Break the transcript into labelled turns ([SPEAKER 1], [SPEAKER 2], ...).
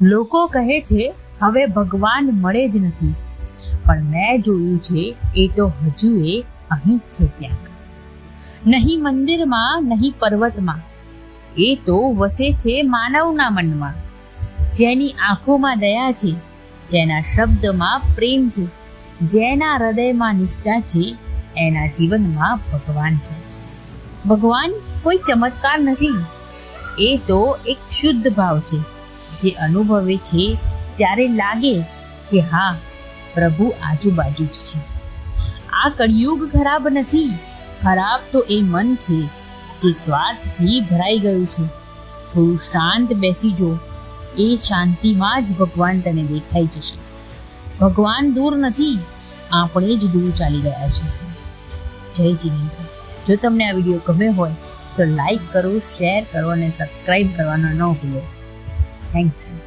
[SPEAKER 1] લોકો કહે છે હવે ભગવાન મળે જ નથી, પણ મેં જોયું છે એ તો હજુ અહીં જ છે ક્યાંક. નહીં મંદિરમાં, નહીં પર્વતમાં, એ તો વસે છે માનવના મનમાં. જેની આંખોમાં દયા છે, જેના શબ્દમાં પ્રેમ છે, જેના હૃદયમાં નિષ્ઠા છે, એના જીવનમાં ભગવાન છે. ભગવાન કોઈ ચમત્કાર નથી, એ તો એક શુદ્ધ ભાવ છે, જે અનુભવે છે ત્યારે લાગે કે હા, પ્રભુ આજુબાજુ જ છે. આ કળિયુગ ખરાબ નથી, ખરાબ તો એ મન છે જે સ્વાર્થથી ભરાઈ ગયું છે. થોડું શાંત બેસી જો, એ શાંતિમાં જ ભગવાન તને દેખાઈ જશે. ભગવાન દૂર નથી, આપણે જ દૂર ચાલી ગયા છે. જય જિનેન્દ્ર. જો તમને આ વિડીયો ગમ્યો હોય તો લાઈક કરો, શેર કરો અને સબસ્ક્રાઈબ કરવાનો ન ભૂલો. Thank you.